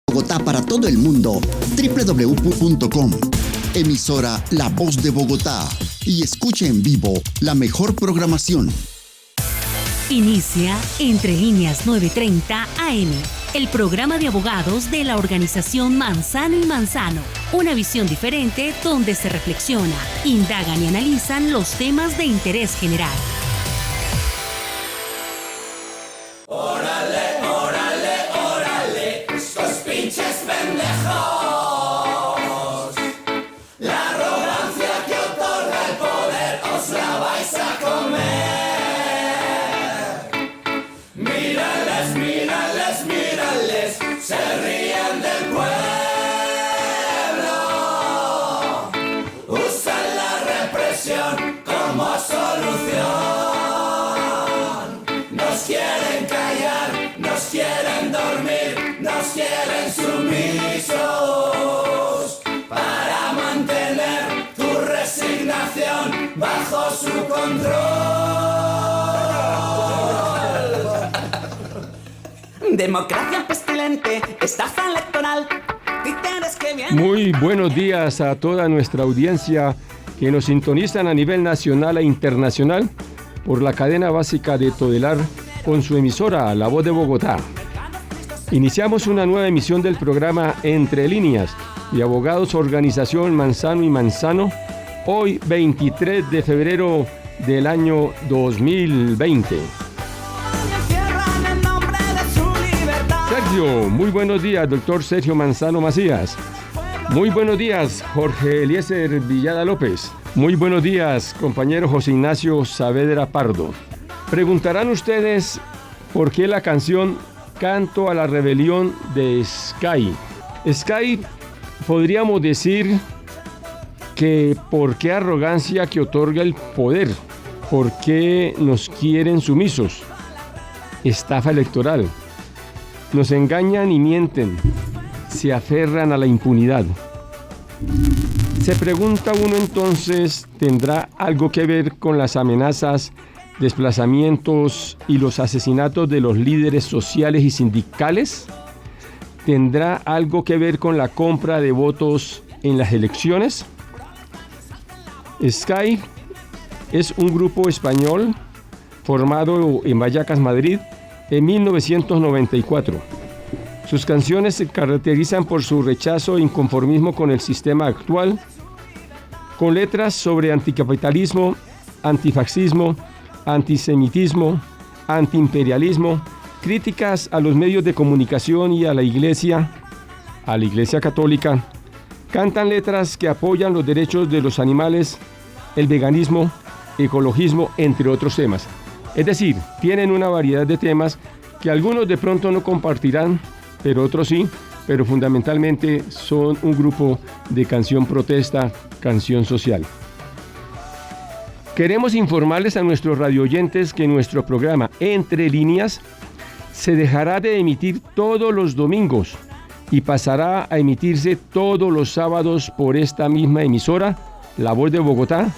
Bogotá para todo el mundo, www.com. Emisora La Voz de Bogotá. Y escuche en vivo la mejor programación. Inicia Entre Líneas 9:30 AM, el programa de abogados de la organización Manzano y Manzano. Una visión diferente donde se reflexiona, indagan y analizan los temas de interés general. ¡Órale, órale, órale! ¡Estos pinches pendejos! La arrogancia que otorga el poder os la vais a comer. Mírales, mírales, mírales, se ríen del pueblo. Usan la represión como solución. Nos quieren callar, nos quieren dormir, nos quieren sumisos para mantener tu resignación bajo su control. Democracia pestilente, estafa electoral, títeres que vienen. Muy buenos días a toda nuestra audiencia que nos sintonizan a nivel nacional e internacional por la cadena básica de Todelar con su emisora La Voz de Bogotá. Iniciamos una nueva emisión del programa Entre Líneas de Abogados Organización Manzano y Manzano, hoy 23 de febrero del año 2020. Sergio, muy buenos días, doctor Sergio Manzano Macías. Muy buenos días, Jorge Eliezer Villada López. Muy buenos días, compañero José Ignacio Saavedra Pardo. Preguntarán ustedes por qué la canción Canto a la Rebelión de Sky. Sky, podríamos decir que por qué arrogancia que otorga el poder, por qué nos quieren sumisos, estafa electoral, nos engañan y mienten, se aferran a la impunidad. Se pregunta uno entonces, ¿tendrá algo que ver con las amenazas, desplazamientos y los asesinatos de los líderes sociales y sindicales? ¿Tendrá algo que ver con la compra de votos en las elecciones? Sky es un grupo español formado en Vallecas, Madrid, en 1994. Sus canciones se caracterizan por su rechazo e inconformismo con el sistema actual, con letras sobre anticapitalismo, antifascismo, antisemitismo, antiimperialismo, críticas a los medios de comunicación y a la Iglesia Católica. Cantan letras que apoyan los derechos de los animales, el veganismo, ecologismo, entre otros temas. Es decir, tienen una variedad de temas que algunos de pronto no compartirán, pero otros sí, pero fundamentalmente son un grupo de canción protesta, canción social. Queremos informarles a nuestros radioyentes que nuestro programa Entre Líneas se dejará de emitir todos los domingos y pasará a emitirse todos los sábados por esta misma emisora, La Voz de Bogotá,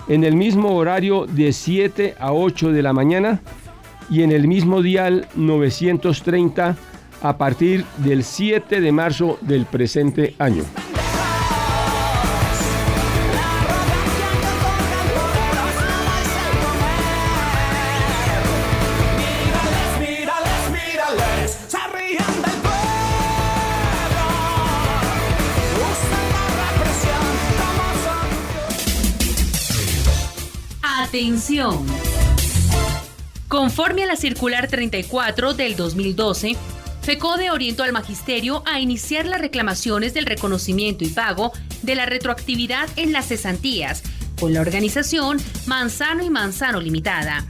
en el mismo horario de 7 a 8 de la mañana y en el mismo dial 930 a partir del 7 de marzo del presente año. Atención. Conforme a la circular 34 del 2012, FECODE orientó al Magisterio a iniciar las reclamaciones del reconocimiento y pago de la retroactividad en las cesantías con la organización Manzano y Manzano Limitada.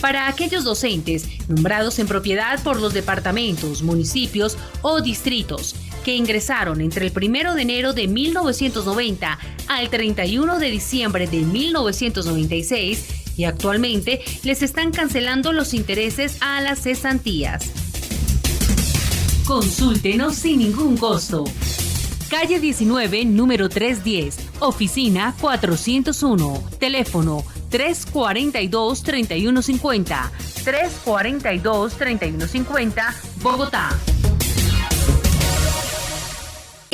Para aquellos docentes nombrados en propiedad por los departamentos, municipios o distritos que ingresaron entre el 1 de enero de 1990 al 31 de diciembre de 1996 y actualmente les están cancelando los intereses a las cesantías. Consúltenos sin ningún costo. Calle 19, número 310, oficina 401, teléfono 342-3150, 342-3150, Bogotá.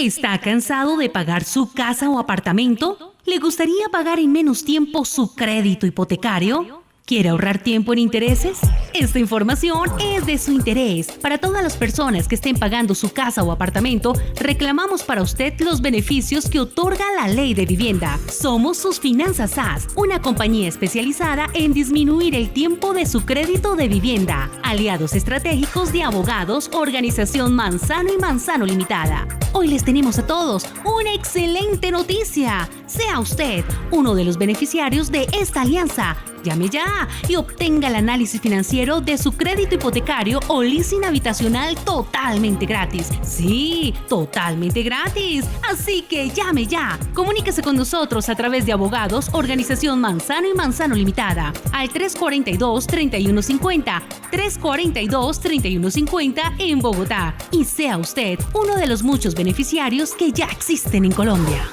¿Está cansado de pagar su casa o apartamento? ¿Le gustaría pagar en menos tiempo su crédito hipotecario? ¿Quiere ahorrar tiempo en intereses? Esta información es de su interés. Para todas las personas que estén pagando su casa o apartamento, reclamamos para usted los beneficios que otorga la Ley de Vivienda. Somos sus Finanzas SAS, una compañía especializada en disminuir el tiempo de su crédito de vivienda. Aliados estratégicos de abogados, Organización Manzano y Manzano Limitada. Hoy les tenemos a todos una excelente noticia. Sea usted uno de los beneficiarios de esta alianza. Llame ya y obtenga el análisis financiero de su crédito hipotecario o leasing habitacional totalmente gratis. Sí, totalmente gratis. Así que llame ya. Comuníquese con nosotros a través de abogados, Organización Manzano y Manzano Limitada, al 342-3150, 342-3150 en Bogotá. Y sea usted uno de los muchos beneficiarios que ya existen en Colombia.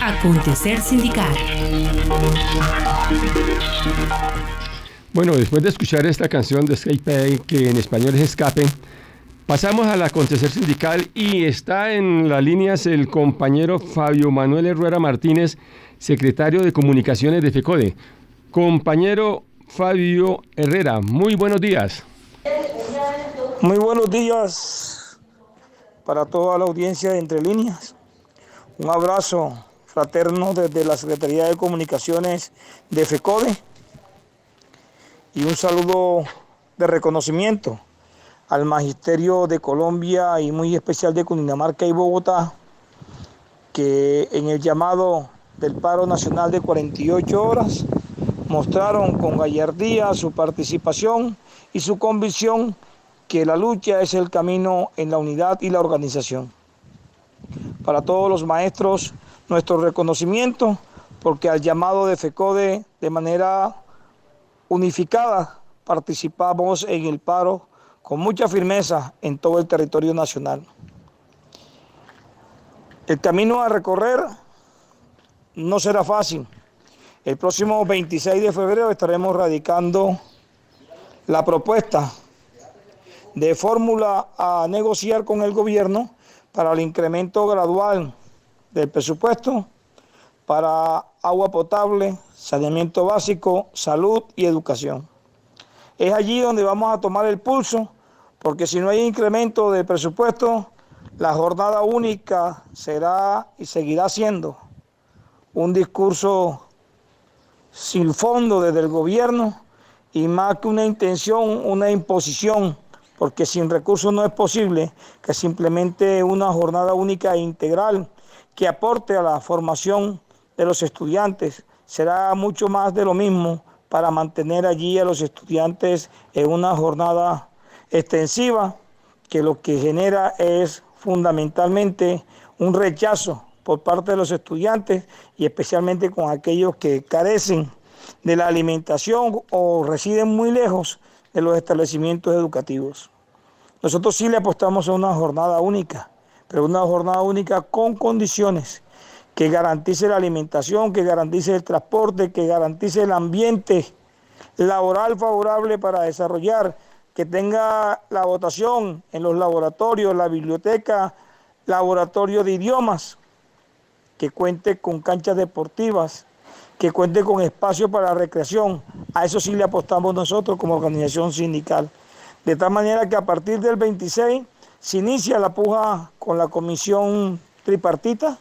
Acontecer sindical. Bueno, después de escuchar esta canción de Escape, que en español es Escape, pasamos al acontecer sindical y está en las líneas el compañero Fabio Manuel Herrera Martínez, secretario de Comunicaciones de FECODE. Compañero Fabio Herrera, muy buenos días. Muy buenos días para toda la audiencia de Entre Líneas. Un abrazo fraterno desde la Secretaría de Comunicaciones de FECODE y un saludo de reconocimiento al Magisterio de Colombia y muy especial de Cundinamarca y Bogotá, que en el llamado del paro nacional de 48 horas mostraron con gallardía su participación y su convicción que la lucha es el camino en la unidad y la organización. Para todos los maestros, nuestro reconocimiento, porque al llamado de FECODE de manera unificada participamos en el paro con mucha firmeza en todo el territorio nacional. El camino a recorrer no será fácil. El próximo 26 de febrero estaremos radicando la propuesta de fórmula a negociar con el gobierno para el incremento gradual del presupuesto para agua potable, saneamiento básico, salud y educación. Es allí donde vamos a tomar el pulso, porque si no hay incremento del presupuesto, la jornada única será y seguirá siendo un discurso sin fondo desde el gobierno y más que una intención, una imposición, porque sin recursos no es posible que simplemente una jornada única e integral que aporte a la formación de los estudiantes. Será mucho más de lo mismo para mantener allí a los estudiantes en una jornada extensiva, que lo que genera es fundamentalmente un rechazo por parte de los estudiantes y especialmente con aquellos que carecen de la alimentación o residen muy lejos de los establecimientos educativos. Nosotros sí le apostamos a una jornada única, pero una jornada única con condiciones que garantice la alimentación, que garantice el transporte, que garantice el ambiente laboral favorable para desarrollar, que tenga la votación en los laboratorios, la biblioteca, laboratorio de idiomas, que cuente con canchas deportivas, que cuente con espacio para recreación. A eso sí le apostamos nosotros como organización sindical. De tal manera que a partir del 26 se inicia la puja con la comisión tripartita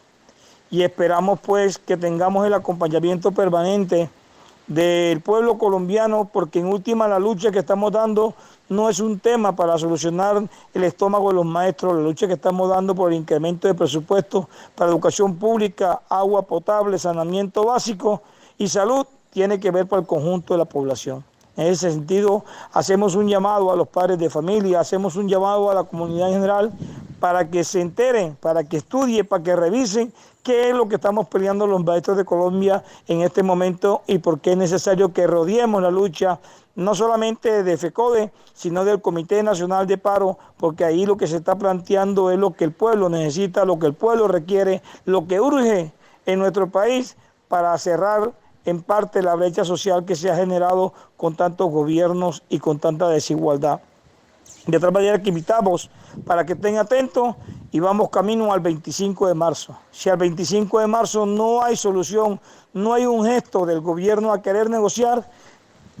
y esperamos pues que tengamos el acompañamiento permanente del pueblo colombiano, porque en última la lucha que estamos dando no es un tema para solucionar el estómago de los maestros, la lucha que estamos dando por el incremento de presupuesto para educación pública, agua potable, saneamiento básico y salud tiene que ver para el conjunto de la población. En ese sentido, hacemos un llamado a los padres de familia, hacemos un llamado a la comunidad en general para que se enteren, para que estudien, para que revisen qué es lo que estamos peleando los maestros de Colombia en este momento y por qué es necesario que rodeemos la lucha, no solamente de FECODE, sino del Comité Nacional de Paro, porque ahí lo que se está planteando es lo que el pueblo necesita, lo que el pueblo requiere, lo que urge en nuestro país para cerrar en parte la brecha social que se ha generado con tantos gobiernos y con tanta desigualdad. De tal manera que invitamos para que estén atentos y vamos camino al 25 de marzo. Si al 25 de marzo no hay solución, no hay un gesto del gobierno a querer negociar,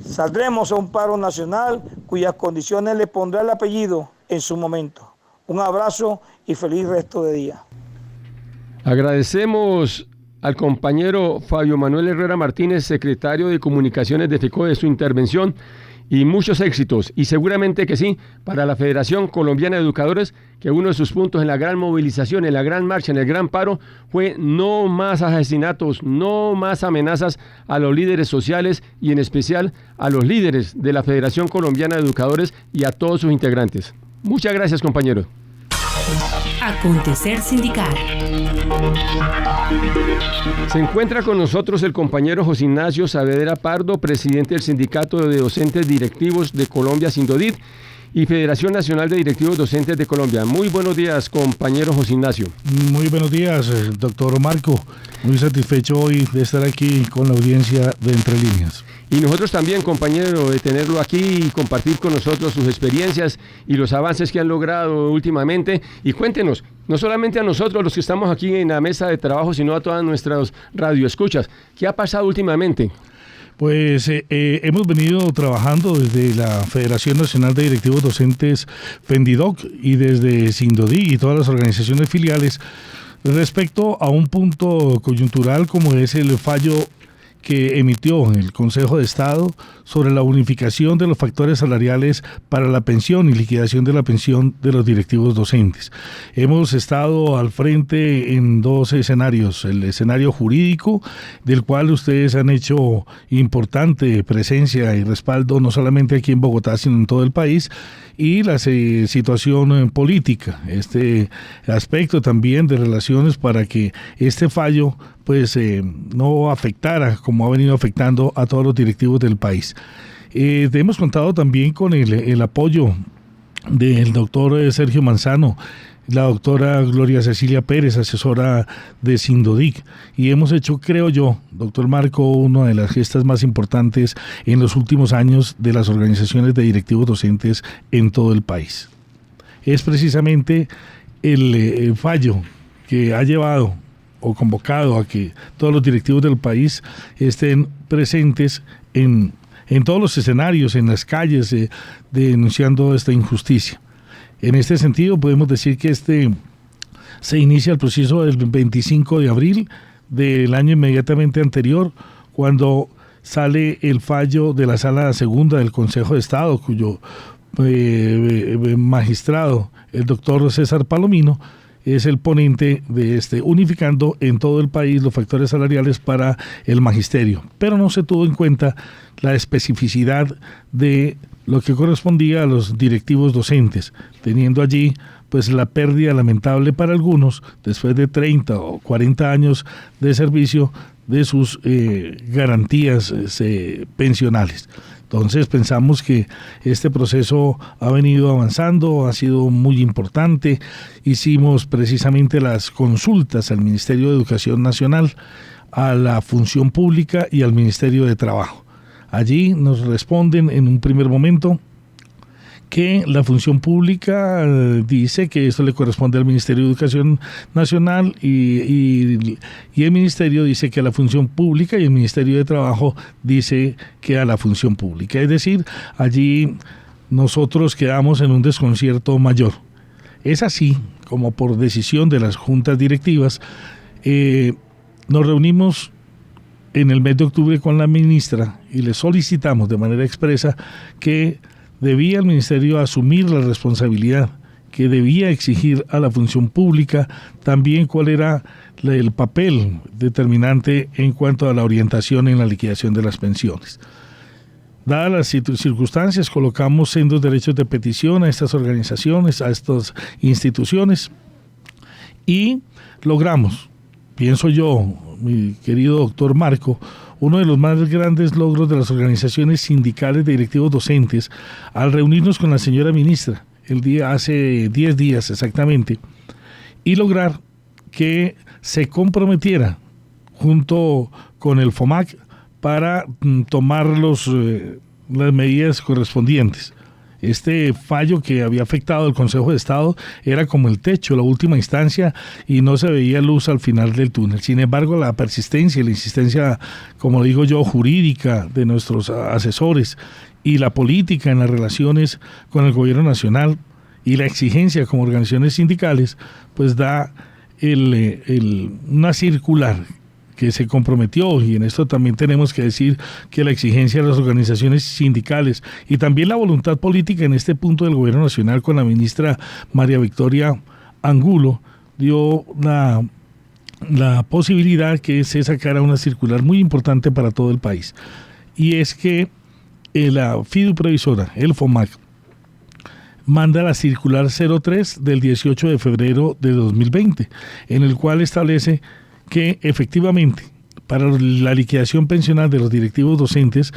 saldremos a un paro nacional cuyas condiciones le pondrá el apellido en su momento. Un abrazo y feliz resto de día. Agradecemos al compañero Fabio Manuel Herrera Martínez, secretario de Comunicaciones de FECODE, su intervención y muchos éxitos. Y seguramente que sí, para la Federación Colombiana de Educadores, que uno de sus puntos en la gran movilización, en la gran marcha, en el gran paro, fue no más asesinatos, no más amenazas a los líderes sociales y en especial a los líderes de la Federación Colombiana de Educadores y a todos sus integrantes. Muchas gracias, compañeros. Acontecer sindical. Se encuentra con nosotros el compañero José Ignacio Saavedra Pardo, presidente del Sindicato de Docentes Directivos de Colombia, Sindodit, y Federación Nacional de Directivos Docentes de Colombia. Muy buenos días, compañero José Ignacio. Muy buenos días, doctor Marco. Muy satisfecho hoy de estar aquí con la audiencia de Entre Líneas. Y nosotros también, compañero, de tenerlo aquí y compartir con nosotros sus experiencias y los avances que han logrado últimamente. Y cuéntenos, no solamente a nosotros los que estamos aquí en la mesa de trabajo, sino a todas nuestras radioescuchas. ¿Qué ha pasado últimamente? Pues hemos venido trabajando desde la Federación Nacional de Directivos Docentes, FENDIDOC, y desde Sindodí y todas las organizaciones filiales respecto a un punto coyuntural como es el fallo que emitió el Consejo de Estado sobre la unificación de los factores salariales para la pensión y liquidación de la pensión de los directivos docentes. Hemos estado al frente en dos escenarios, el escenario jurídico, del cual ustedes han hecho importante presencia y respaldo no solamente aquí en Bogotá, sino en todo el país, y la situación política, este aspecto también de relaciones para que este fallo pues no afectara como ha venido afectando a todos los directivos del país. Hemos contado también con el apoyo del doctor Sergio Manzano, la doctora Gloria Cecilia Pérez, asesora de Sindodic, y hemos hecho, creo yo, doctor Marco, una de las gestas más importantes en los últimos años de las organizaciones de directivos docentes en todo el país. Es precisamente el fallo que ha llevado o convocado a que todos los directivos del país estén presentes en todos los escenarios, en las calles, denunciando esta injusticia. En este sentido, podemos decir que se inicia el proceso del 25 de abril del año inmediatamente anterior, cuando sale el fallo de la Sala Segunda del Consejo de Estado, cuyo magistrado, el doctor César Palomino, es el ponente de unificando en todo el país los factores salariales para el magisterio. Pero no se tuvo en cuenta la especificidad de lo que correspondía a los directivos docentes, teniendo allí pues la pérdida lamentable para algunos, después de 30 o 40 años de servicio, de sus garantías pensionales. Entonces pensamos que este proceso ha venido avanzando, ha sido muy importante. Hicimos precisamente las consultas al Ministerio de Educación Nacional, a la Función Pública y al Ministerio de Trabajo. Allí nos responden en un primer momento que la Función Pública dice que esto le corresponde al Ministerio de Educación Nacional y el Ministerio dice que a la Función Pública y el Ministerio de Trabajo dice que a la Función Pública. Es decir, allí nosotros quedamos en un desconcierto mayor. Es así como por decisión de las juntas directivas nos reunimos en el mes de octubre con la ministra y le solicitamos de manera expresa que debía el ministerio asumir la responsabilidad, que debía exigir a la función pública también cuál era el papel determinante en cuanto a la orientación en la liquidación de las pensiones. Dadas las circunstancias, colocamos sendos derechos de petición a estas organizaciones, a estas instituciones, y logramos, pienso yo, mi querido doctor Marco, uno de los más grandes logros de las organizaciones sindicales de directivos docentes al reunirnos con la señora ministra hace 10 días exactamente y lograr que se comprometiera junto con el FOMAC para tomar las medidas correspondientes. Este fallo que había afectado al Consejo de Estado era como el techo, la última instancia, y no se veía luz al final del túnel. Sin embargo, la persistencia y la insistencia, como digo yo, jurídica de nuestros asesores y la política en las relaciones con el gobierno nacional y la exigencia como organizaciones sindicales, pues da una circular que se comprometió, y en esto también tenemos que decir que la exigencia de las organizaciones sindicales y también la voluntad política en este punto del gobierno nacional con la ministra María Victoria Angulo dio la posibilidad que se sacara una circular muy importante para todo el país, y es que la fiduprevisora, el FOMAC, manda la circular 03 del 18 de febrero de 2020, en el cual establece que efectivamente para la liquidación pensional de los directivos docentes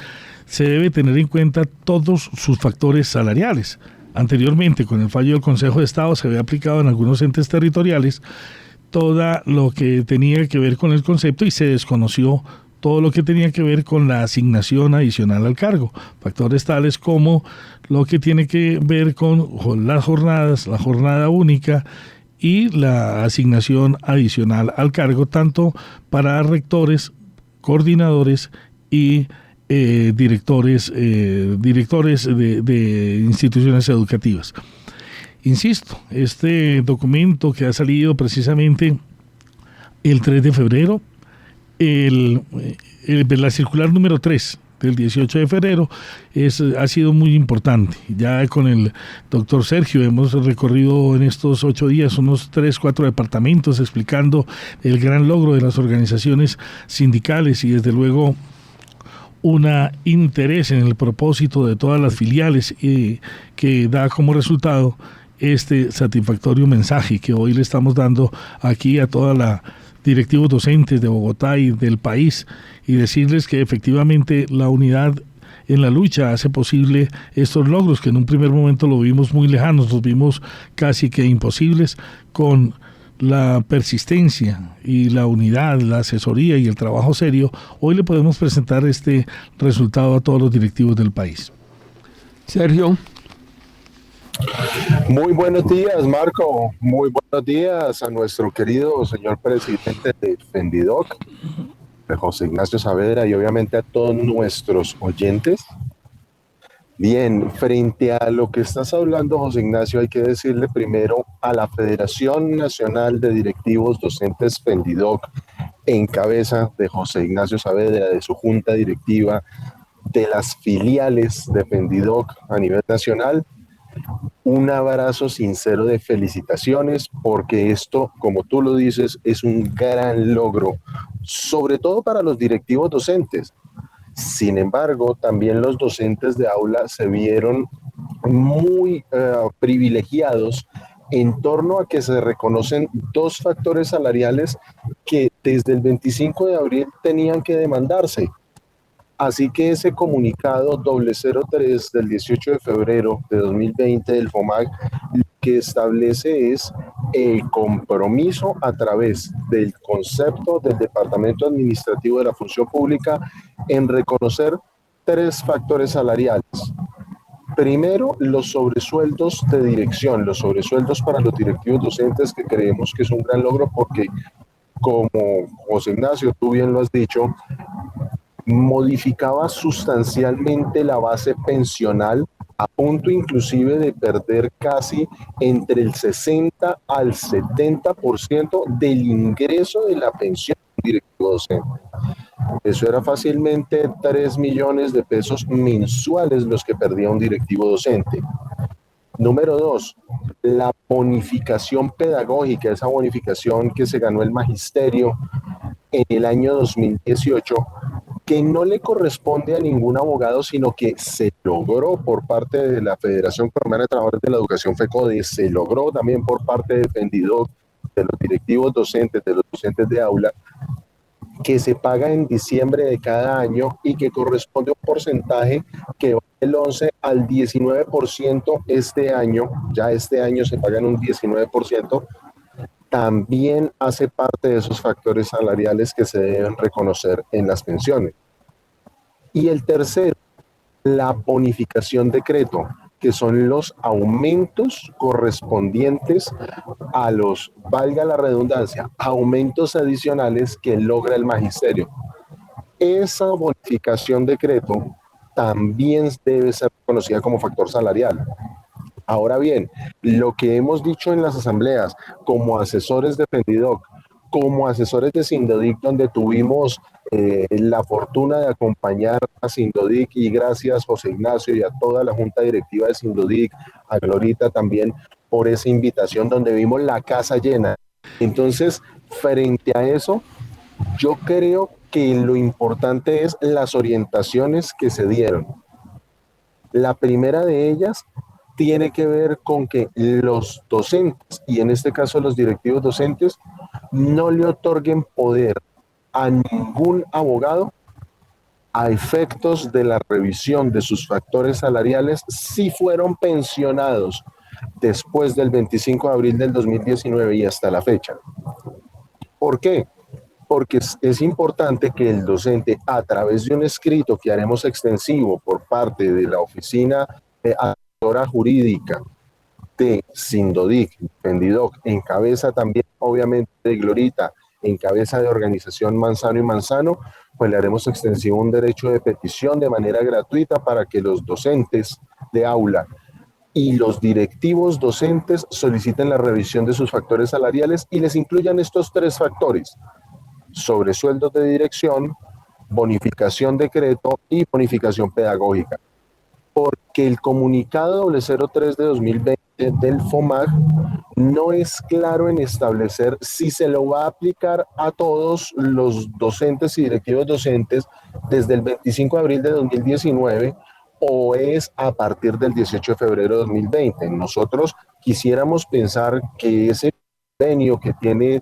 se debe tener en cuenta todos sus factores salariales. Anteriormente, con el fallo del Consejo de Estado, se había aplicado en algunos entes territoriales todo lo que tenía que ver con el concepto y se desconoció todo lo que tenía que ver con la asignación adicional al cargo. Factores tales como lo que tiene que ver con las jornadas, la jornada única y la asignación adicional al cargo, tanto para rectores, coordinadores y directores de instituciones educativas. Insisto, este documento que ha salido precisamente el 3 de febrero, la circular número 3 del 18 de febrero ha sido muy importante. Ya con el doctor Sergio hemos recorrido en estos 8 días unos 3-4 departamentos explicando el gran logro de las organizaciones sindicales y desde luego un interés en el propósito de todas las filiales que da como resultado este satisfactorio mensaje que hoy le estamos dando aquí a toda la directivos docentes de Bogotá y del país, y decirles que efectivamente la unidad en la lucha hace posible estos logros que en un primer momento lo vimos muy lejanos, los vimos casi que imposibles. Con la persistencia y la unidad, la asesoría y el trabajo serio, hoy le podemos presentar este resultado a todos los directivos del país. Sergio. Muy buenos días, Marco. Muy buenos días a nuestro querido señor presidente de Fendidoc, José Ignacio Saavedra, y obviamente a todos nuestros oyentes. Bien, frente a lo que estás hablando, José Ignacio, hay que decirle primero a la Federación Nacional de Directivos Docentes Fendidoc, en cabeza de José Ignacio Saavedra, de su junta directiva, de las filiales de Fendidoc a nivel nacional, un abrazo sincero de felicitaciones, porque esto, como tú lo dices, es un gran logro, sobre todo para los directivos docentes. Sin embargo, también los docentes de aula se vieron muy privilegiados en torno a que se reconocen dos factores salariales que desde el 25 de abril tenían que demandarse. Así que ese comunicado 003 del 18 de febrero de 2020 del FOMAC lo que establece es el compromiso a través del concepto del Departamento Administrativo de la Función Pública en reconocer tres factores salariales. Primero, los sobresueldos de dirección, los sobresueldos para los directivos docentes, que creemos que es un gran logro porque, como José Ignacio, tú bien lo has dicho, modificaba sustancialmente la base pensional a punto inclusive de perder casi entre el 60 al 70% del ingreso de la pensión directivo docente. Eso era fácilmente 3 millones de pesos mensuales los que perdía un directivo docente. Número 2, la bonificación pedagógica, esa bonificación que se ganó el magisterio en el año 2018, que no le corresponde a ningún abogado, sino que se logró por parte de la Federación Colombiana de Trabajadores de la Educación, FECODE, se logró también por parte de Fendidoc, de los directivos docentes, de los docentes de aula, que se paga en diciembre de cada año y que corresponde a un porcentaje que va del 11 al 19% este año. Ya este año se paga en un 19%. También hace parte de esos factores salariales que se deben reconocer en las pensiones. Y el tercero, la bonificación decreto, que son los aumentos correspondientes a los, valga la redundancia, aumentos adicionales que logra el magisterio. Esa bonificación decreto también debe ser conocida como factor salarial. Ahora bien, lo que hemos dicho en las asambleas como asesores de Fendidoc, como asesores de Sindodic, donde tuvimos la fortuna de acompañar a Sindodic, y gracias José Ignacio y a toda la junta directiva de Sindodic, a Glorita también por esa invitación donde vimos la casa llena. Entonces, frente a eso, yo creo que lo importante es las orientaciones que se dieron. La primera de ellas tiene que ver con que los docentes, y en este caso los directivos docentes, no le otorguen poder a ningún abogado a efectos de la revisión de sus factores salariales si fueron pensionados después del 25 de abril del 2019 y hasta la fecha. ¿Por qué? Porque es importante que el docente, a través de un escrito que haremos extensivo por parte de la oficina asesora jurídica de Sindodic, Fendidoc, en cabeza también obviamente de Glorita, en cabeza de organización Manzano y Manzano, pues le haremos extensivo un derecho de petición de manera gratuita para que los docentes de aula y los directivos docentes soliciten la revisión de sus factores salariales y les incluyan estos 3 factores: sobresueldos de dirección, bonificación decreto y bonificación pedagógica. Porque el comunicado 003 de 2020 del FOMAC no es claro en establecer si se lo va a aplicar a todos los docentes y directivos docentes desde el 25 de abril de 2019 o es a partir del 18 de febrero de 2020. Nosotros quisiéramos pensar que ese convenio que tiene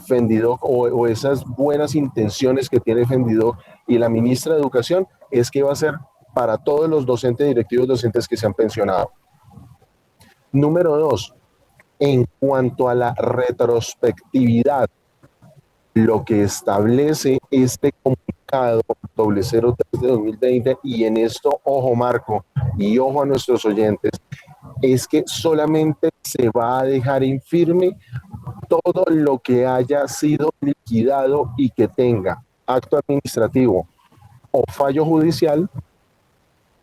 Fendidoc o esas buenas intenciones que tiene Fendidoc y la ministra de Educación es que va a ser para todos los docentes y directivos docentes que se han pensionado. Número 2, en cuanto a la retrospectividad, lo que establece este comunicado 003 de 2020, y en esto, ojo Marco, y ojo a nuestros oyentes, es que solamente se va a dejar en firme todo lo que haya sido liquidado y que tenga acto administrativo o fallo judicial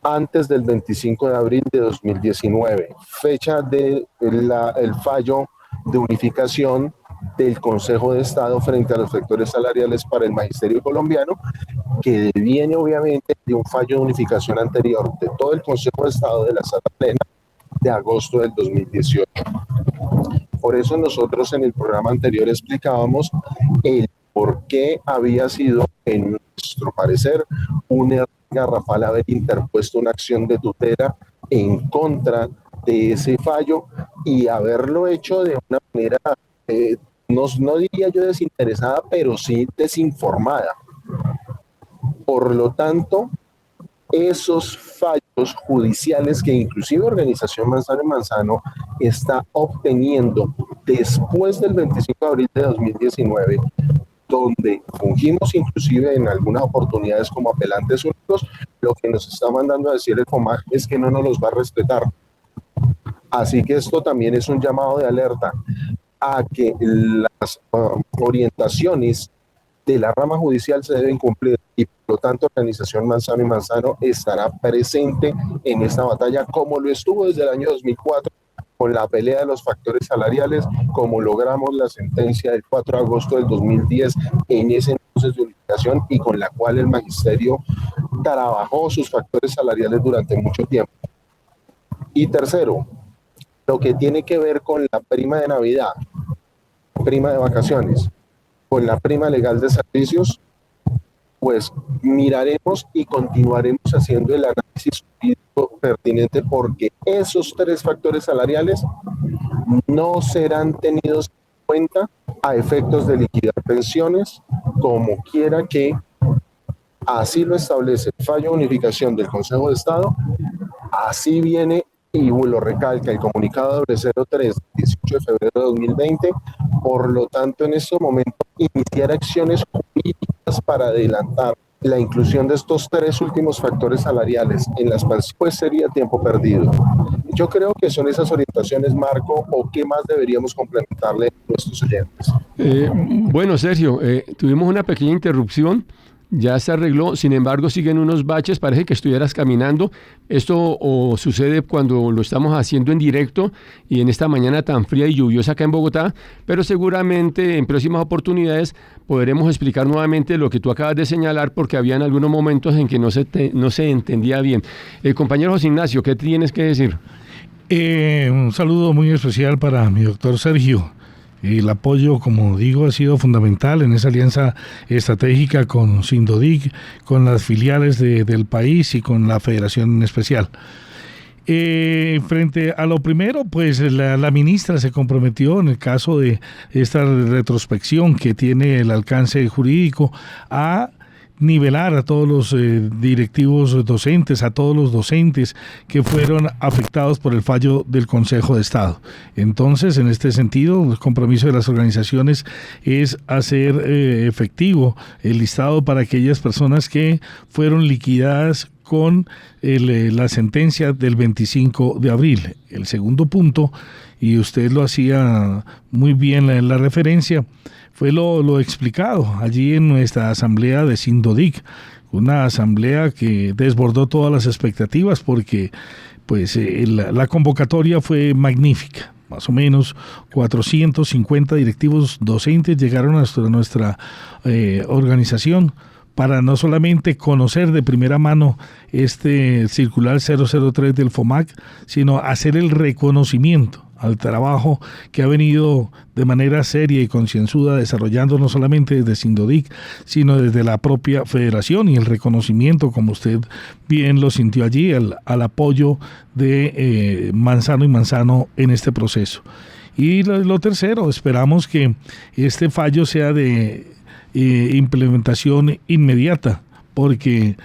antes del 25 de abril de 2019, fecha del fallo de unificación del Consejo de Estado frente a los factores salariales para el magisterio colombiano, que viene obviamente de un fallo de unificación anterior de todo el Consejo de Estado de la Sala Plena de agosto del 2018. Por eso nosotros en el programa anterior explicábamos el por qué había sido, en nuestro parecer, un error garrafal haber interpuesto una acción de tutela en contra de ese fallo y haberlo hecho de una manera, no diría yo desinteresada, pero sí desinformada. Por lo tanto, esos fallos judiciales que inclusive Organización Manzano y Manzano está obteniendo después del 25 de abril de 2019, donde fungimos inclusive en algunas oportunidades como apelantes únicos, lo que nos está mandando a decir el FOMAC es que no nos los va a respetar. Así que esto también es un llamado de alerta a que las orientaciones de la rama judicial se deben cumplir y por lo tanto Organización Manzano y Manzano estará presente en esta batalla como lo estuvo desde el año 2004 con la pelea de los factores salariales, como logramos la sentencia del 4 de agosto del 2010 en ese entonces de unificación y con la cual el magisterio trabajó sus factores salariales durante mucho tiempo. Y tercero, lo que tiene que ver con la prima de Navidad, prima de vacaciones, con la prima legal de servicios, pues miraremos y continuaremos haciendo el análisis jurídico pertinente porque esos 3 factores salariales no serán tenidos en cuenta a efectos de liquidar pensiones, como quiera que así lo establece el fallo de unificación del Consejo de Estado, así viene y lo recalca el comunicado 003 18 de febrero de 2020. Por lo tanto, en este momento, iniciar acciones jurídicas para adelantar la inclusión de estos 3 últimos factores salariales en las pensiones pues sería tiempo perdido. Yo creo que son esas orientaciones, Marco, o qué más deberíamos complementarle a nuestros oyentes. Bueno, Sergio, tuvimos una pequeña interrupción. Ya se arregló, sin embargo siguen unos baches, parece que estuvieras caminando. Esto sucede cuando lo estamos haciendo en directo y en esta mañana tan fría y lluviosa acá en Bogotá, pero seguramente en próximas oportunidades podremos explicar nuevamente lo que tú acabas de señalar, porque habían algunos momentos en que no se entendía bien. Compañero José Ignacio, ¿qué tienes que decir? Un saludo muy especial para mi doctor Sergio. El apoyo, como digo, ha sido fundamental en esa alianza estratégica con Sindodic, con las filiales del país y con la federación en especial. Frente a lo primero, pues la ministra se comprometió en el caso de esta retrospección que tiene el alcance jurídico a nivelar a todos los directivos docentes, a todos los docentes que fueron afectados por el fallo del Consejo de Estado. Entonces, en este sentido, el compromiso de las organizaciones es hacer efectivo el listado para aquellas personas que fueron liquidadas con la sentencia del 25 de abril. El segundo punto, y usted lo hacía muy bien en la referencia, fue lo explicado allí en nuestra asamblea de Sindodic, una asamblea que desbordó todas las expectativas porque pues la convocatoria fue magnífica. Más o menos 450 directivos docentes llegaron a nuestra organización para no solamente conocer de primera mano este circular 003 del FOMAC, sino hacer el reconocimiento al trabajo que ha venido de manera seria y concienzuda desarrollando no solamente desde Sindodic, sino desde la propia federación, y el reconocimiento, como usted bien lo sintió allí, al apoyo de Manzano y Manzano en este proceso. Y lo tercero, esperamos que este fallo sea de implementación inmediata, porque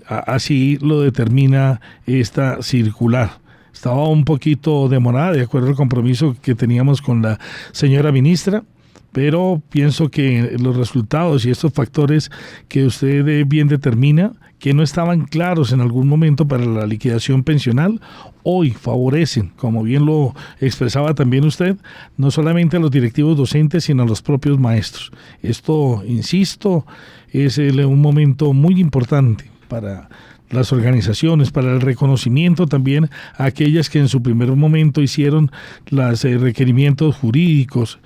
así lo determina esta circular. Estaba un poquito demorada, de acuerdo al compromiso que teníamos con la señora ministra, pero pienso que los resultados y estos factores que usted bien determina, que no estaban claros en algún momento para la liquidación pensional, hoy favorecen, como bien lo expresaba también usted, no solamente a los directivos docentes, sino a los propios maestros. Esto, insisto, es un momento muy importante para las organizaciones, para el reconocimiento también a aquellas que en su primer momento hicieron los requerimientos jurídicos,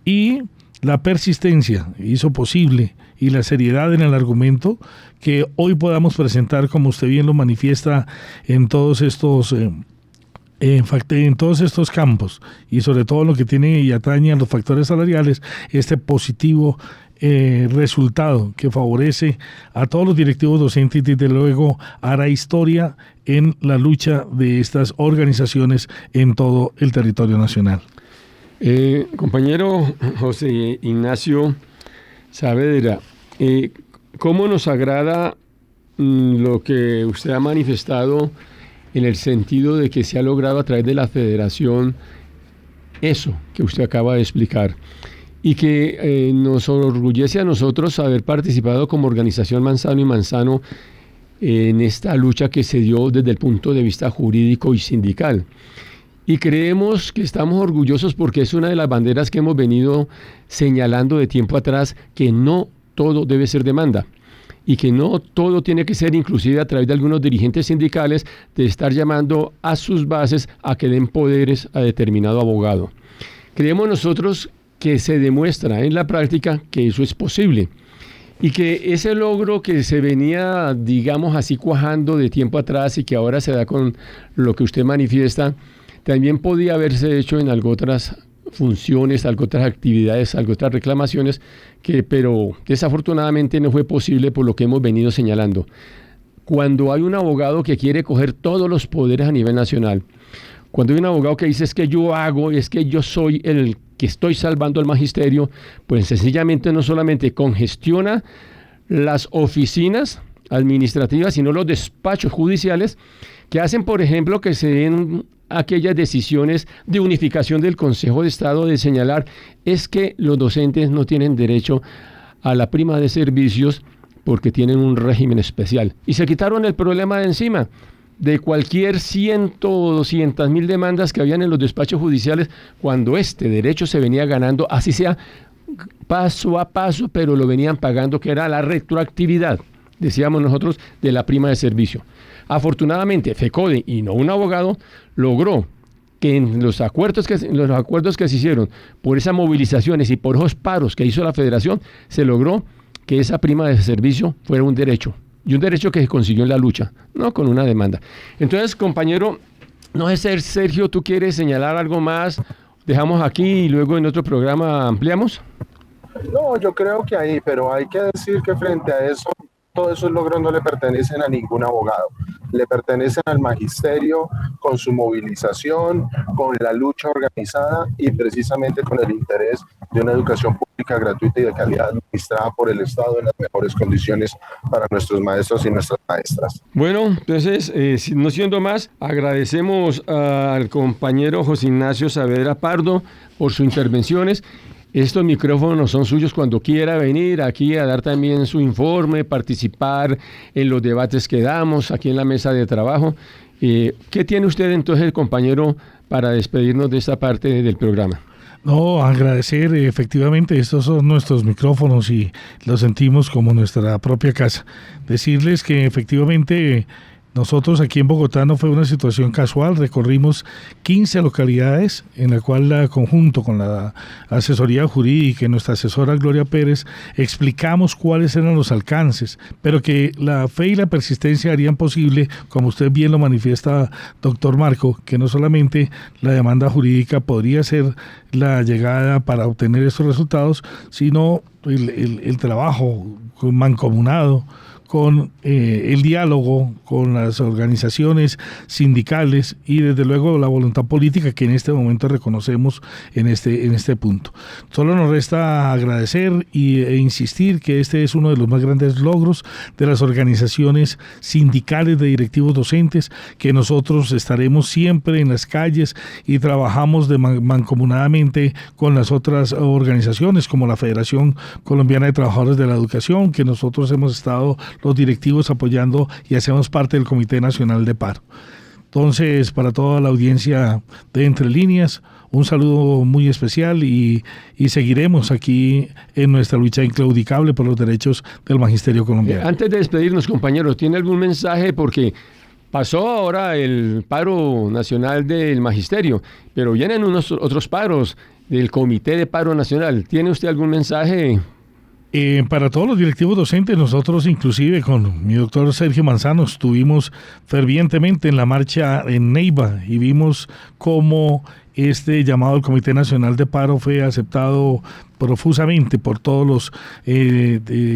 y la persistencia hizo posible y la seriedad en el argumento que hoy podamos presentar, como usted bien lo manifiesta, en todos estos campos, y sobre todo lo que tiene y atañe a los factores salariales, este positivo resultado que favorece a todos los directivos docentes y desde luego hará historia en la lucha de estas organizaciones en todo el territorio nacional. Compañero José Ignacio Saavedra, ¿cómo nos agrada lo que usted ha manifestado en el sentido de que se ha logrado a través de la federación eso que usted acaba de explicar? Y que nos orgullece a nosotros haber participado como organización Manzano y Manzano en esta lucha que se dio desde el punto de vista jurídico y sindical. Y creemos que estamos orgullosos porque es una de las banderas que hemos venido señalando de tiempo atrás, que no todo debe ser demanda y que no todo tiene que ser, inclusive a través de algunos dirigentes sindicales, de estar llamando a sus bases a que den poderes a determinado abogado. Creemos nosotros que se demuestra en la práctica que eso es posible y que ese logro que se venía, digamos así, cuajando de tiempo atrás y que ahora se da con lo que usted manifiesta, también podía haberse hecho en algo otras funciones, algo otras actividades, algo otras reclamaciones, pero desafortunadamente no fue posible por lo que hemos venido señalando. Cuando hay un abogado que quiere coger todos los poderes a nivel nacional, cuando hay un abogado que dice es que yo hago, es que yo soy el que estoy salvando al magisterio, pues sencillamente no solamente congestiona las oficinas administrativas, sino los despachos judiciales que hacen, por ejemplo, que se den aquellas decisiones de unificación del Consejo de Estado de señalar es que los docentes no tienen derecho a la prima de servicios porque tienen un régimen especial. Y se quitaron el problema de encima. De cualquier 100 o 200.000 demandas que habían en los despachos judiciales, cuando este derecho se venía ganando, así sea paso a paso, pero lo venían pagando, que era la retroactividad, decíamos nosotros, de la prima de servicio. Afortunadamente, FECODE, y no un abogado, logró que en los acuerdos que se hicieron por esas movilizaciones y por esos paros que hizo la Federación, se logró que esa prima de servicio fuera un derecho. Y un derecho que se consiguió en la lucha, no con una demanda. Entonces, compañero, no sé, Sergio, ¿tú quieres señalar algo más? Dejamos aquí y luego en otro programa ampliamos. No, yo creo que ahí, pero hay que decir que frente a eso, todos esos logros no le pertenecen a ningún abogado, le pertenecen al magisterio con su movilización, con la lucha organizada y precisamente con el interés de una educación pública gratuita y de calidad administrada por el Estado en las mejores condiciones para nuestros maestros y nuestras maestras. Bueno, entonces, no siendo más, agradecemos al compañero José Ignacio Saavedra Pardo por sus intervenciones. Estos micrófonos son suyos cuando quiera venir aquí a dar también su informe, participar en los debates que damos aquí en la mesa de trabajo. ¿Qué tiene usted entonces, compañero, para despedirnos de esta parte del programa? No, agradecer, efectivamente, estos son nuestros micrófonos y los sentimos como nuestra propia casa. Decirles que efectivamente nosotros aquí en Bogotá no fue una situación casual, recorrimos 15 localidades en la cual, conjunto con la asesoría jurídica y nuestra asesora Gloria Pérez, explicamos cuáles eran los alcances, pero que la fe y la persistencia harían posible, como usted bien lo manifiesta, doctor Marco, que no solamente la demanda jurídica podría ser la llegada para obtener estos resultados, sino el trabajo mancomunado, con el diálogo con las organizaciones sindicales y desde luego la voluntad política que en este momento reconocemos en este punto. Solo nos resta agradecer e insistir que este es uno de los más grandes logros de las organizaciones sindicales de directivos docentes, que nosotros estaremos siempre en las calles y trabajamos mancomunadamente con las otras organizaciones como la Federación Colombiana de Trabajadores de la Educación, que nosotros hemos estado los directivos apoyando y hacemos parte del Comité Nacional de Paro. Entonces, para toda la audiencia de Entre Líneas, un saludo muy especial y seguiremos aquí en nuestra lucha inclaudicable por los derechos del magisterio colombiano. Antes de despedirnos, compañeros, ¿tiene algún mensaje? Porque pasó ahora el paro nacional del magisterio, pero vienen unos otros paros del Comité de Paro Nacional. ¿Tiene usted algún mensaje? Para todos los directivos docentes, nosotros inclusive con mi doctor Sergio Manzano estuvimos fervientemente en la marcha en Neiva y vimos cómo este llamado al Comité Nacional de Paro fue aceptado profusamente por todos los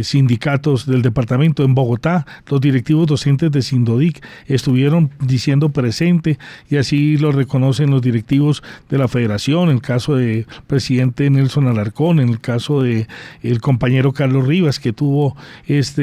sindicatos del departamento. En Bogotá, los directivos docentes de Sindodic estuvieron diciendo presente y así lo reconocen los directivos de la federación, en el caso del presidente Nelson Alarcón, en el caso de el compañero Carlos Rivas, que tuvo esta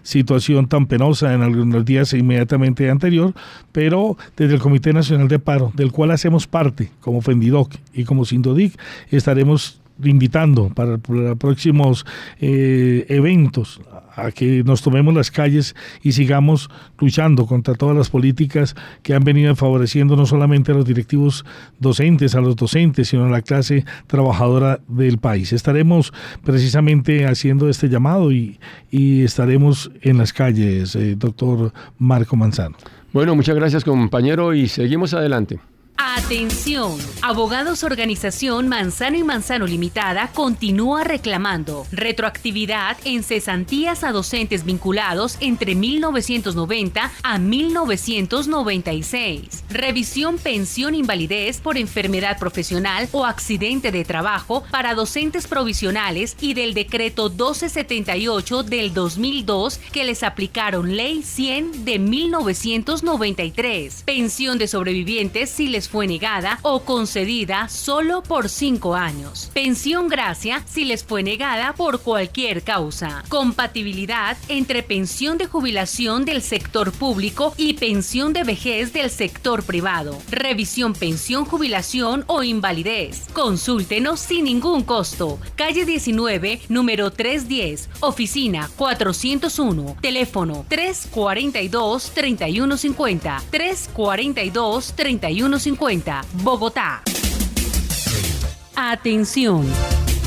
situación tan penosa en algunos días inmediatamente anterior, pero desde el Comité Nacional de Paro, del cual hacemos parte como Fendidoc y como Sindodic, estaremos invitando para próximos eventos a que nos tomemos las calles y sigamos luchando contra todas las políticas que han venido favoreciendo no solamente a los directivos docentes, a los docentes, sino a la clase trabajadora del país. Estaremos precisamente haciendo este llamado y estaremos en las calles, doctor Marco Manzano. Bueno, muchas gracias, compañero, y seguimos adelante. Atención, Abogados Organización Manzano y Manzano Limitada continúa reclamando retroactividad en cesantías a docentes vinculados entre 1990 a 1996, revisión pensión invalidez por enfermedad profesional o accidente de trabajo para docentes provisionales y del decreto 1278 del 2002 que les aplicaron Ley 100 de 1993, pensión de sobrevivientes si les les fue negada o concedida solo por 5 años. Pensión gracia si les fue negada por cualquier causa. Compatibilidad entre pensión de jubilación del sector público y pensión de vejez del sector privado. Revisión pensión, jubilación o invalidez. Consúltenos sin ningún costo. Calle 19, número 310, oficina 401, teléfono 342-3150, 342-3150, Bogotá. Atención.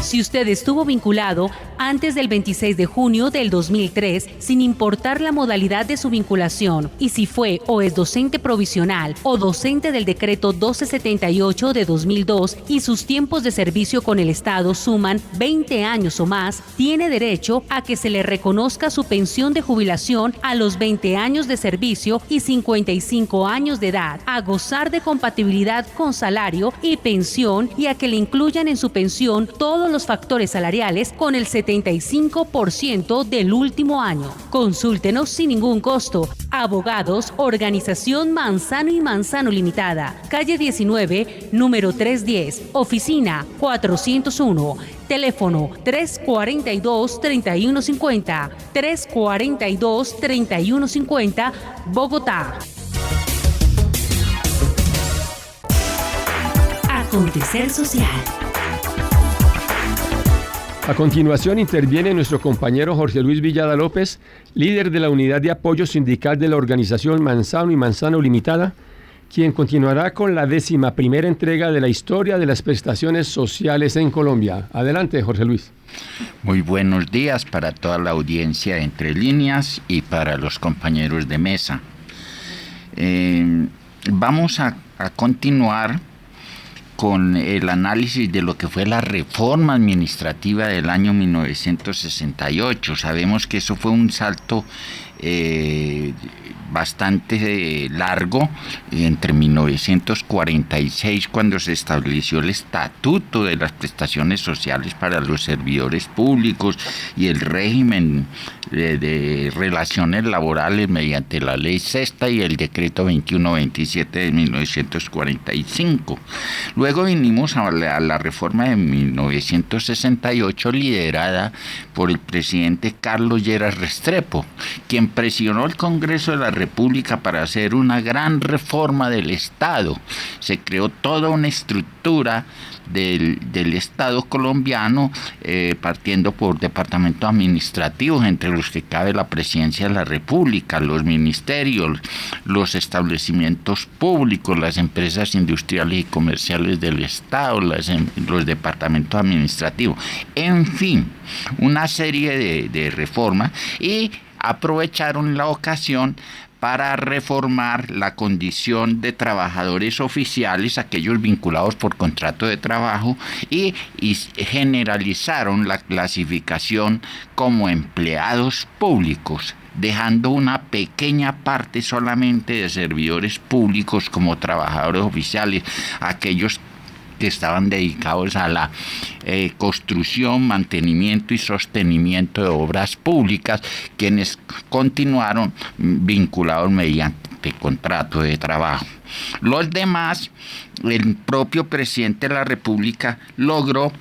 Si usted estuvo vinculado antes del 26 de junio del 2003, sin importar la modalidad de su vinculación, y si fue o es docente provisional o docente del decreto 1278 de 2002 y sus tiempos de servicio con el Estado suman 20 años o más, tiene derecho a que se le reconozca su pensión de jubilación a los 20 años de servicio y 55 años de edad, a gozar de compatibilidad con salario y pensión y a que le incluyan en su pensión todos los factores salariales con el 75% del último año. Consúltenos sin ningún costo. Abogados, Organización Manzano y Manzano Limitada, calle 19, número 310, oficina 401, teléfono 342-3150, 342-3150, Bogotá. Acontecer social. A continuación interviene nuestro compañero Jorge Luis Villada López, líder de la Unidad de Apoyo Sindical de la Organización Manzano y Manzano Limitada, quien continuará con la 11ª entrega de la historia de las prestaciones sociales en Colombia. Adelante, Jorge Luis. Muy buenos días para toda la audiencia de Entre Líneas y para los compañeros de mesa. Vamos a continuar con el análisis de lo que fue la reforma administrativa del año 1968. Sabemos que eso fue un salto bastante largo entre 1946, cuando se estableció el estatuto de las prestaciones sociales para los servidores públicos y el régimen de relaciones laborales mediante la ley sexta y el decreto 2127 de 1945. Luego vinimos a la reforma de 1968 liderada por el presidente Carlos Lleras Restrepo, quien presionó el Congreso de la República para hacer una gran reforma del Estado. Se creó toda una estructura del Estado colombiano, partiendo por departamentos administrativos, entre los que cabe la Presidencia de la República, los ministerios, los establecimientos públicos, las empresas industriales y comerciales del Estado, los departamentos administrativos, en fin, una serie de reformas, y aprovecharon la ocasión para reformar la condición de trabajadores oficiales, aquellos vinculados por contrato de trabajo, y generalizaron la clasificación como empleados públicos, dejando una pequeña parte solamente de servidores públicos como trabajadores oficiales, aquellos que estaban dedicados a la construcción, mantenimiento y sostenimiento de obras públicas, quienes continuaron vinculados mediante contrato de trabajo. Los demás, el propio presidente de la República logró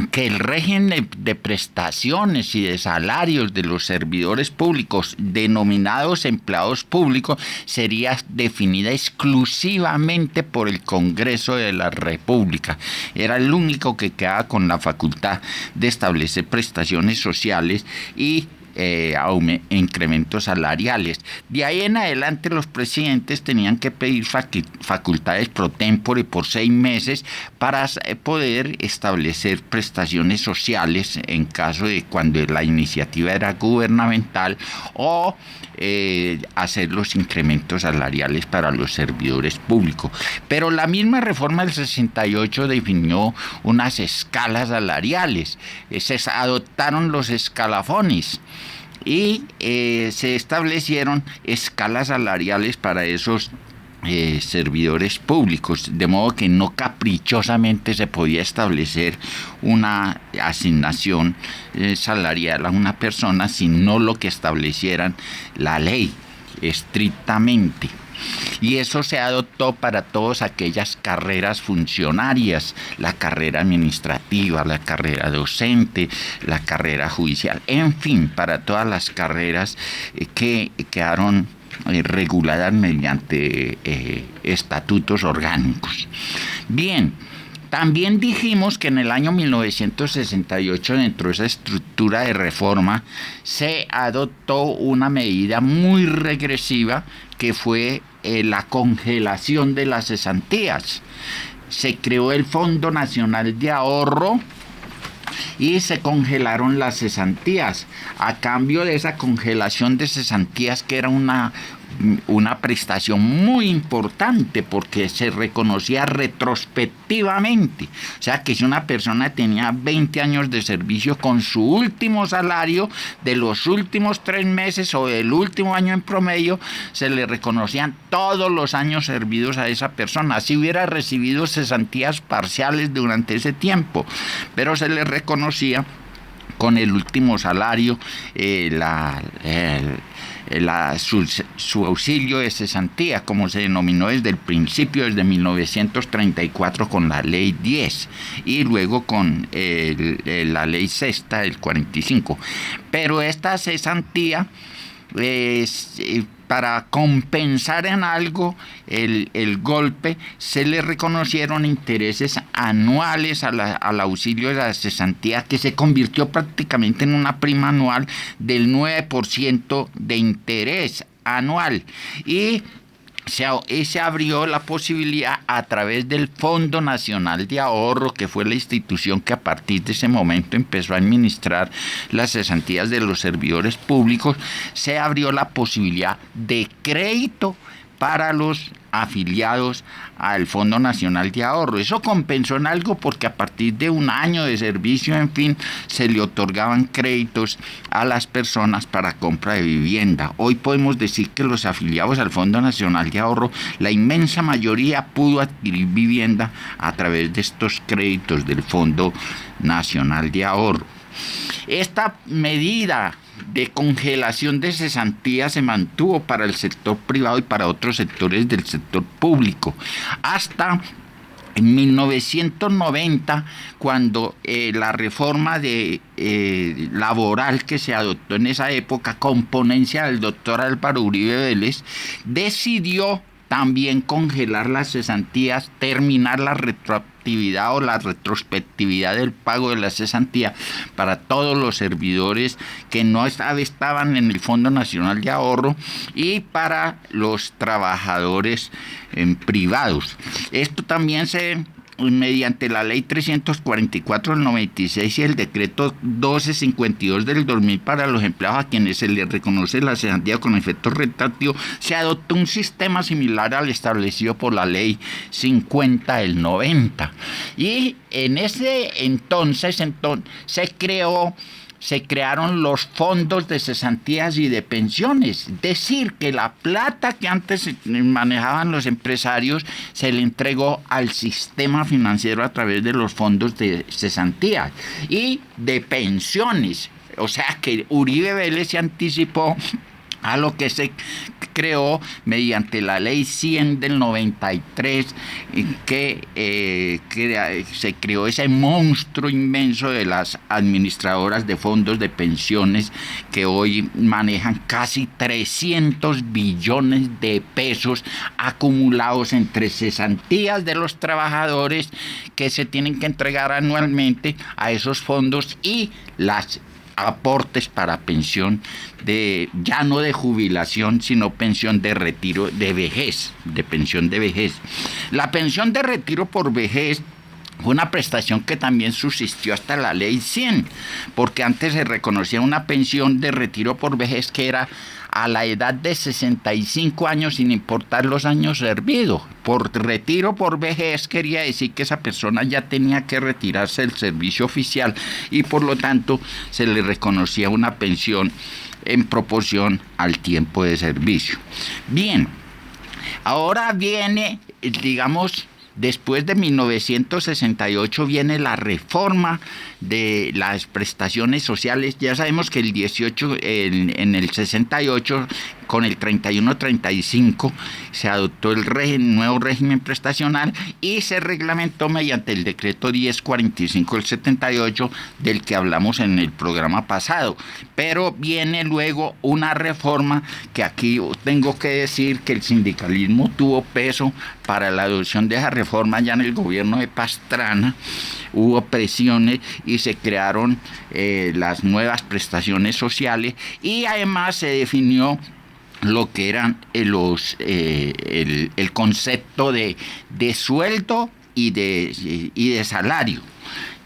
que el régimen de prestaciones y de salarios de los servidores públicos denominados empleados públicos sería definida exclusivamente por el Congreso de la República. Era el único que quedaba con la facultad de establecer prestaciones sociales y incrementos salariales. De ahí en adelante los presidentes tenían que pedir facultades pro tempore por 6 meses para poder establecer prestaciones sociales en caso de cuando la iniciativa era gubernamental, o hacer los incrementos salariales para los servidores públicos. Pero la misma reforma del 68 definió unas escalas salariales, se adoptaron los escalafones y se establecieron escalas salariales para esos servidores públicos, de modo que no caprichosamente se podía establecer una asignación salarial a una persona, sino lo que establecieran la ley estrictamente. Y eso se adoptó para todas aquellas carreras funcionarias, la carrera administrativa, la carrera docente, la carrera judicial, en fin, para todas las carreras que quedaron reguladas mediante estatutos orgánicos. Bien, también dijimos que en el año 1968, dentro de esa estructura de reforma, se adoptó una medida muy regresiva que fue la congelación de las cesantías. Se creó el Fondo Nacional de Ahorro y se congelaron las cesantías. A cambio de esa congelación de cesantías, que era una prestación muy importante porque se reconocía retrospectivamente, o sea que si una persona tenía 20 años de servicio, con su último salario de los últimos 3 meses o del último año en promedio, se le reconocían todos los años servidos a esa persona, así hubiera recibido cesantías parciales durante ese tiempo, pero se le reconocía con el último salario su auxilio de cesantía, como se denominó desde el principio, desde 1934 con la ley 10 y luego con la ley sexta del 45. Pero esta cesantía para compensar en algo el golpe, se le reconocieron intereses anuales al auxilio de la cesantía, que se convirtió prácticamente en una prima anual del 9% de interés anual. Y se abrió la posibilidad a través del Fondo Nacional de Ahorro, que fue la institución que a partir de ese momento empezó a administrar las cesantías de los servidores públicos, se abrió la posibilidad de crédito para los afiliados al Fondo Nacional de Ahorro. Eso compensó en algo porque a partir de un año de servicio, en fin, se le otorgaban créditos a las personas para compra de vivienda. Hoy podemos decir que los afiliados al Fondo Nacional de Ahorro, la inmensa mayoría pudo adquirir vivienda a través de estos créditos del Fondo Nacional de Ahorro. Esta medida de congelación de cesantías se mantuvo para el sector privado y para otros sectores del sector público hasta en 1990, cuando la reforma laboral que se adoptó en esa época, con ponencia del doctor Álvaro Uribe Vélez, decidió también congelar las cesantías, terminar la retroactividad o la retrospectividad del pago de la cesantía para todos los servidores que no estaban en el Fondo Nacional de Ahorro y para los trabajadores privados. Esto también se mediante la ley 344 del 96 y el decreto 1252 del 2000 para los empleados a quienes se les reconoce la cesantía con efecto retroactivo, se adoptó un sistema similar al establecido por la ley 50 del 90. Y en ese entonces se crearon los fondos de cesantías y de pensiones. Es decir, que la plata que antes manejaban los empresarios se le entregó al sistema financiero a través de los fondos de cesantías y de pensiones. O sea que Uribe Vélez se anticipó a lo que se creó mediante la ley 100 del 93, que se creó ese monstruo inmenso de las administradoras de fondos de pensiones que hoy manejan casi 300 billones de pesos acumulados entre cesantías de los trabajadores que se tienen que entregar anualmente a esos fondos y las aportes para pensión ya no de jubilación, sino pensión de retiro de vejez, de pensión de vejez. La pensión de retiro por vejez fue una prestación que también subsistió hasta la ley 100, porque antes se reconocía una pensión de retiro por vejez que era a la edad de 65 años sin importar los años servidos. Por retiro por vejez quería decir que esa persona ya tenía que retirarse del servicio oficial y por lo tanto se le reconocía una pensión en proporción al tiempo de servicio. Bien, ahora viene, digamos, después de 1968 viene la reforma de las prestaciones sociales. Ya sabemos que en el 68 con el 3135 se adoptó el nuevo régimen prestacional y se reglamentó mediante el decreto 1045 del 78 del que hablamos en el programa pasado. Pero viene luego una reforma que aquí tengo que decir que el sindicalismo tuvo peso para la adopción de esa reforma ya en el gobierno de Pastrana. Hubo presiones y se crearon las nuevas prestaciones sociales y además se definió lo que eran el concepto de sueldo y de salario.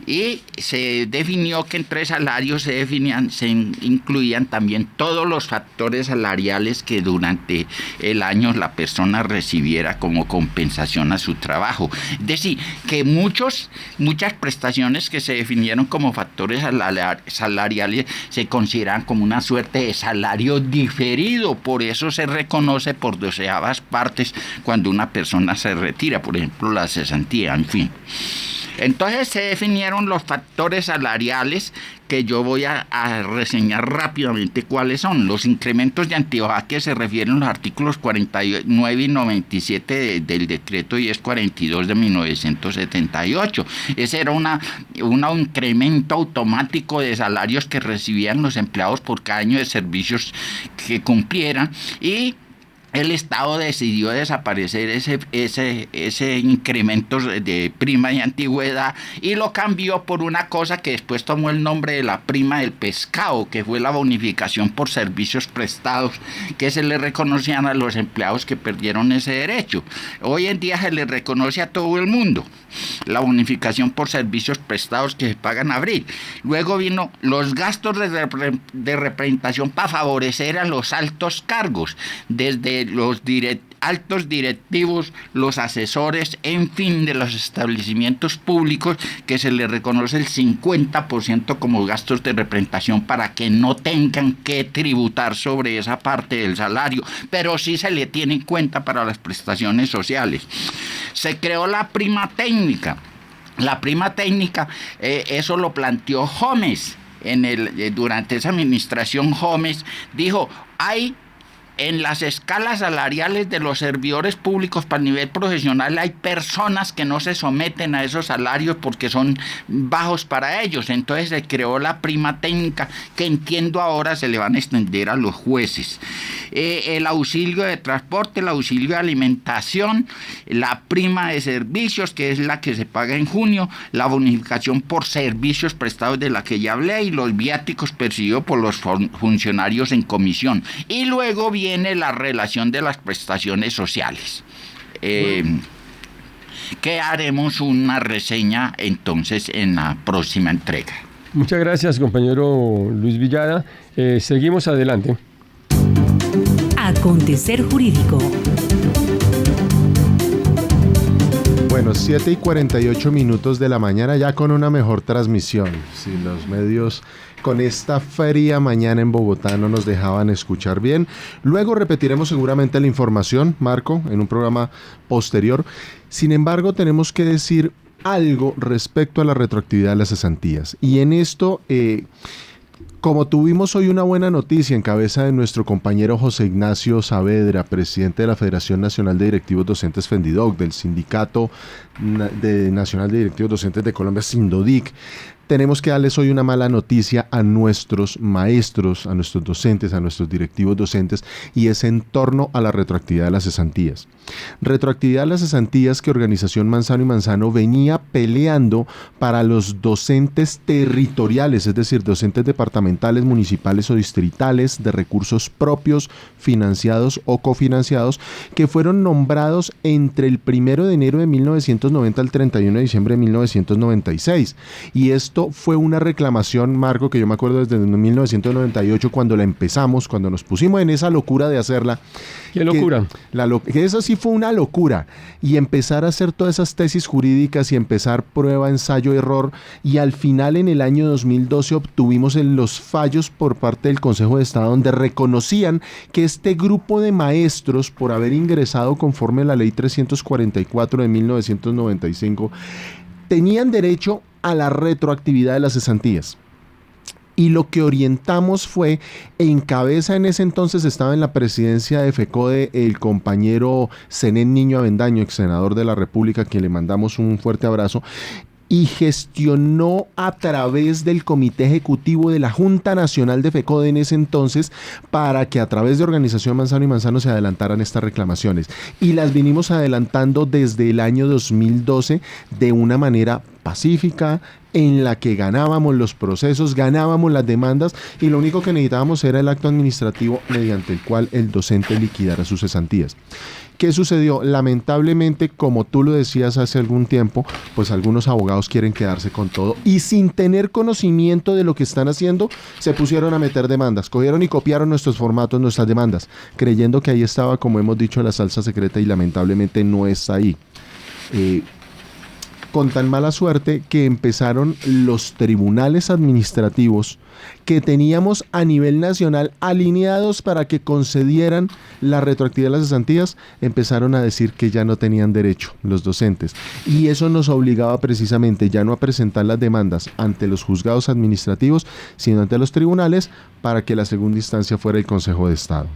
Y se definió que entre salarios se incluían también todos los factores salariales que durante el año la persona recibiera como compensación a su trabajo. Es decir, que muchas prestaciones que se definieron como factores salariales se consideran como una suerte de salario diferido. Por eso se reconoce por 12avas partes cuando una persona se retira, por ejemplo la cesantía, en fin. Entonces se definieron los factores salariales que yo voy a reseñar rápidamente cuáles son. Los incrementos de antigüedad que se refieren a los artículos 49 y 97 del decreto 1042 de 1978. Ese era un incremento automático de salarios que recibían los empleados por cada año de servicios que cumplieran, y el Estado decidió desaparecer ese incremento de prima de antigüedad y lo cambió por una cosa que después tomó el nombre de la prima del pescado, que fue la bonificación por servicios prestados que se le reconocían a los empleados que perdieron ese derecho. Hoy en día se le reconoce a todo el mundo la bonificación por servicios prestados que se pagan a abril. Luego vino los gastos de representación para favorecer a los altos cargos, desde los altos directivos, los asesores, en fin, de los establecimientos públicos, que se les reconoce el 50% como gastos de representación para que no tengan que tributar sobre esa parte del salario, pero sí se le tiene en cuenta para las prestaciones sociales. Se creó la prima técnica. La prima técnica, eso lo planteó Gómez durante esa administración. Gómez dijo, en las escalas salariales de los servidores públicos para nivel profesional hay personas que no se someten a esos salarios porque son bajos para ellos. Entonces se creó la prima técnica, que entiendo ahora se le van a extender a los jueces. El auxilio de transporte, el auxilio de alimentación, la prima de servicios, que es la que se paga en junio, la bonificación por servicios prestados de la que ya hablé, y los viáticos percibidos por los funcionarios en comisión. Y luego viene la relación de las prestaciones sociales, que haremos una reseña entonces en la próxima entrega. Muchas gracias, compañero Luis Villada. Seguimos adelante. Acontecer jurídico. Bueno, 7:48 de la mañana, ya con una mejor transmisión. Si los medios con esta fría mañana en Bogotá no nos dejaban escuchar bien. Luego repetiremos seguramente la información, Marco, en un programa posterior. Sin embargo, tenemos que decir algo respecto a la retroactividad de las cesantías. Y en esto, como tuvimos hoy una buena noticia en cabeza de nuestro compañero José Ignacio Saavedra, presidente de la Federación Nacional de Directivos Docentes FENDIDOC, del Sindicato Nacional de Directivos Docentes de Colombia, SINDODIC, tenemos que darles hoy una mala noticia a nuestros maestros, a nuestros docentes, a nuestros directivos docentes, y es en torno a la retroactividad de las cesantías. Retroactividad de las cesantías que Organización Manzano y Manzano venía peleando para los docentes territoriales, es decir, docentes departamentales, municipales o distritales de recursos propios, financiados o cofinanciados, que fueron nombrados entre el 1 de enero de 1990 al 31 de diciembre de 1996. Y esto fue una reclamación, Marco, que yo me acuerdo desde 1998 cuando la empezamos, cuando nos pusimos en esa locura de hacerla. ¿Qué locura? Que eso sí fue una locura. Y empezar a hacer todas esas tesis jurídicas y empezar prueba, ensayo, error. Y al final, en el año 2012, obtuvimos los fallos por parte del Consejo de Estado, donde reconocían que este grupo de maestros, por haber ingresado conforme a la Ley 344 de 1995, tenían derecho a la retroactividad de las cesantías. Y lo que orientamos fue, en cabeza en ese entonces estaba en la presidencia de FECODE el compañero Zenén Niño Avendaño, ex senador de la República, a quien le mandamos un fuerte abrazo, y gestionó a través del Comité Ejecutivo de la Junta Nacional de FECODE en ese entonces para que a través de Organización Manzano y Manzano se adelantaran estas reclamaciones. Y las vinimos adelantando desde el año 2012 de una manera pacífica, en la que ganábamos los procesos, ganábamos las demandas y lo único que necesitábamos era el acto administrativo mediante el cual el docente liquidara sus cesantías. ¿Qué sucedió? Lamentablemente, como tú lo decías hace algún tiempo, pues algunos abogados quieren quedarse con todo y sin tener conocimiento de lo que están haciendo, se pusieron a meter demandas, cogieron y copiaron nuestros formatos, nuestras demandas, creyendo que ahí estaba, como hemos dicho, la salsa secreta y lamentablemente no está ahí. Con tan mala suerte que empezaron los tribunales administrativos que teníamos a nivel nacional alineados para que concedieran la retroactividad de las cesantías, empezaron a decir que ya no tenían derecho los docentes. Y eso nos obligaba precisamente ya no a presentar las demandas ante los juzgados administrativos, sino ante los tribunales para que la segunda instancia fuera el Consejo de Estado.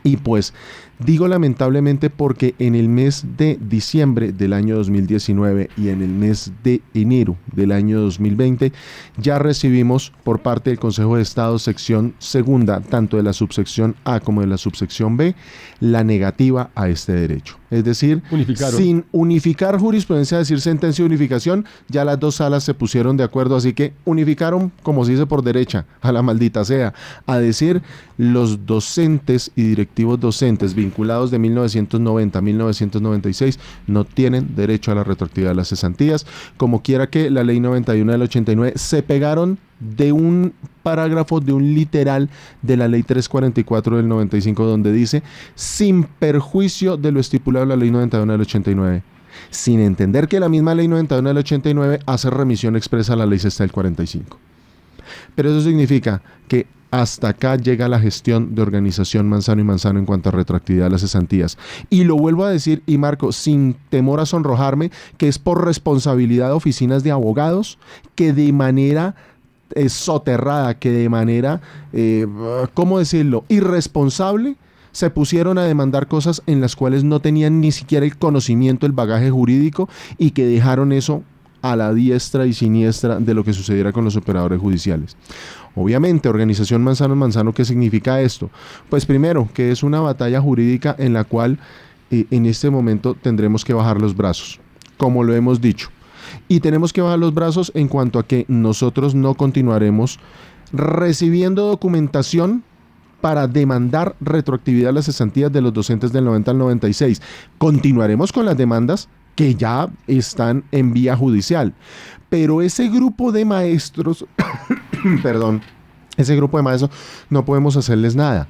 Y pues digo lamentablemente porque en el mes de diciembre del año 2019 y en el mes de enero del año 2020 ya recibimos por parte del Consejo de Estado sección segunda, tanto de la subsección A como de la subsección B, la negativa a este derecho. Es decir, sin unificar jurisprudencia, decir sentencia de unificación, ya las dos salas se pusieron de acuerdo, así que unificaron, como se dice por derecha, a la maldita sea, a decir los docentes y directivos docentes vinculados de 1990 a 1996 no tienen derecho a la retroactividad de las cesantías, como quiera que la ley 91 del 89 se pegaron de un parágrafo, de un literal de la ley 344 del 95 donde dice sin perjuicio de lo estipulado en la ley 91 del 89, sin entender que la misma ley 91 del 89 hace remisión expresa a la ley sexta del 45. Pero eso significa que hasta acá llega la gestión de Organización Manzano y Manzano en cuanto a retroactividad de las cesantías. Y lo vuelvo a decir, y marco, sin temor a sonrojarme, que es por responsabilidad de oficinas de abogados que de manera soterrada, que de manera, ¿cómo decirlo?, irresponsable, se pusieron a demandar cosas en las cuales no tenían ni siquiera el conocimiento, el bagaje jurídico y que dejaron eso a la diestra y siniestra de lo que sucediera con los operadores judiciales. Obviamente, Organización Manzano Manzano, ¿qué significa esto? Pues primero, que es una batalla jurídica en la cual en este momento tendremos que bajar los brazos, como lo hemos dicho. Y tenemos que bajar los brazos en cuanto a que nosotros no continuaremos recibiendo documentación para demandar retroactividad a las cesantías de los docentes del 90 al 96. Continuaremos con las demandas que ya están en vía judicial. Pero ese grupo de maestros, ese grupo de maestros no podemos hacerles nada.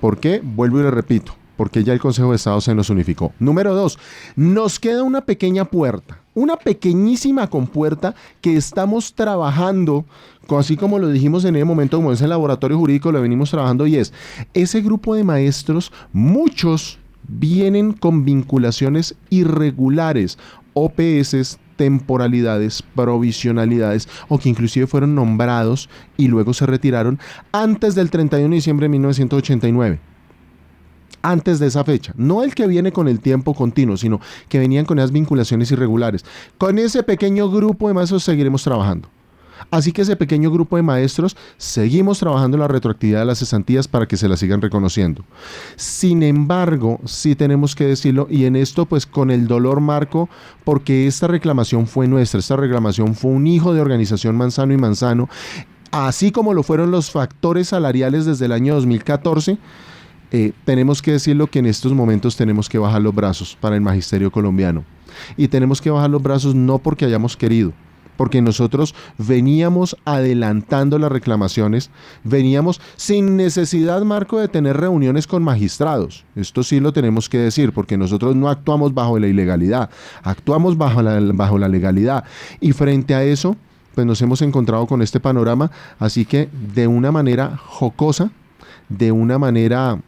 ¿Por qué? Vuelvo y le repito, porque ya el Consejo de Estado se nos unificó. Número 2, nos queda una pequeña puerta, una pequeñísima compuerta que estamos trabajando, así como lo dijimos en el momento, como es el laboratorio jurídico, lo venimos trabajando, y es ese grupo de maestros, muchos vienen con vinculaciones irregulares, OPS, temporalidades, provisionalidades, o que inclusive fueron nombrados y luego se retiraron antes del 31 de diciembre de 1989. Antes de esa fecha, no el que viene con el tiempo continuo, sino que venían con esas vinculaciones irregulares. Con ese pequeño grupo de maestros seguiremos trabajando. Así que ese pequeño grupo de maestros seguimos trabajando en la retroactividad de las cesantías para que se las sigan reconociendo. Sin embargo, sí tenemos que decirlo, y en esto pues con el dolor, Marco, porque esta reclamación fue nuestra, esta reclamación fue un hijo de Organización Manzano y Manzano, así como lo fueron los factores salariales desde el año 2014. Tenemos que decirlo que en estos momentos tenemos que bajar los brazos para el magisterio colombiano. Y tenemos que bajar los brazos no porque hayamos querido, porque nosotros veníamos adelantando las reclamaciones, veníamos sin necesidad, Marco, de tener reuniones con magistrados. Esto sí lo tenemos que decir, porque nosotros no actuamos bajo la ilegalidad, actuamos bajo la legalidad. Y frente a eso, pues nos hemos encontrado con este panorama, así que de una manera jocosa, de una manera,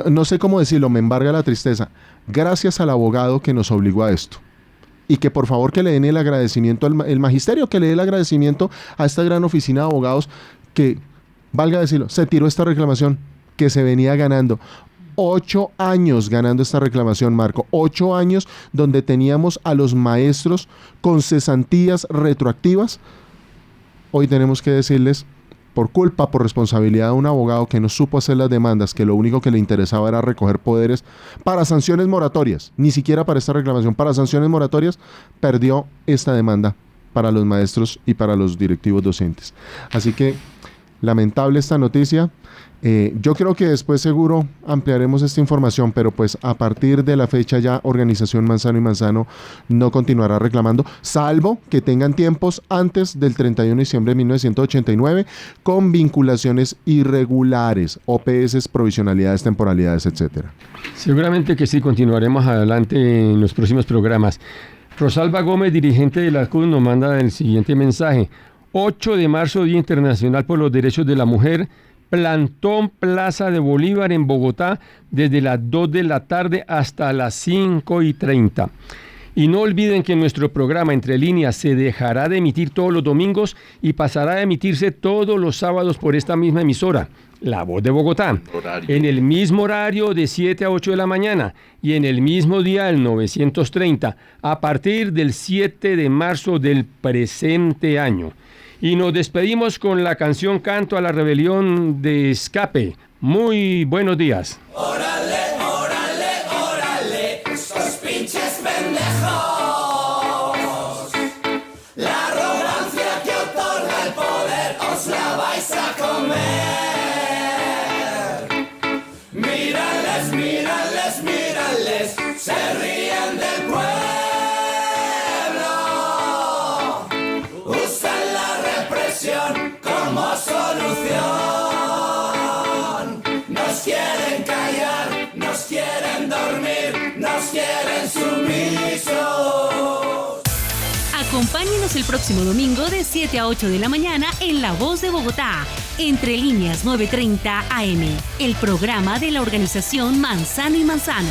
no sé cómo decirlo, me embarga la tristeza, gracias al abogado que nos obligó a esto. y que por favor que le den el agradecimiento al magisterio, que le dé el agradecimiento a esta gran oficina de abogados que, valga decirlo, se tiró esta reclamación que se venía ganando. 8 años ganando esta reclamación, Marco. 8 años donde teníamos a los maestros con cesantías retroactivas. Hoy tenemos que decirles, por culpa, por responsabilidad de un abogado que no supo hacer las demandas, que lo único que le interesaba era recoger poderes para sanciones moratorias, ni siquiera para esta reclamación, para sanciones moratorias, perdió esta demanda para los maestros y para los directivos docentes. Así que, lamentable esta noticia. Yo creo que después seguro ampliaremos esta información, pero pues a partir de la fecha ya Organización Manzano y Manzano no continuará reclamando, salvo que tengan tiempos antes del 31 de diciembre de 1989 con vinculaciones irregulares, OPS, provisionalidades, temporalidades, etcétera. Seguramente que sí, continuaremos adelante en los próximos programas. Rosalba Gómez, dirigente de la CUT, nos manda el siguiente mensaje. 8 de marzo, Día Internacional por los Derechos de la Mujer. Plantón Plaza de Bolívar en Bogotá desde las 2 de la tarde hasta las 5:30. Y no olviden que nuestro programa Entre Líneas se dejará de emitir todos los domingos y pasará a emitirse todos los sábados por esta misma emisora, La Voz de Bogotá, en el mismo horario de 7 a 8 de la mañana y en el mismo día del 930, a partir del 7 de marzo del presente año. Y nos despedimos con la canción Canto a la Rebelión de Escape. Muy buenos días. Órale, órale, órale, estos pinches pendejos. La arrogancia que otorga el poder os la vais a comer. Mírales, mírales, mírales, se ríen del pueblo. Como solución, nos quieren callar, nos quieren dormir, nos quieren sumisos. Acompáñenos el próximo domingo de 7 a 8 de la mañana en La Voz de Bogotá, Entre Líneas 930 AM, el programa de la Organización Manzano y Manzano.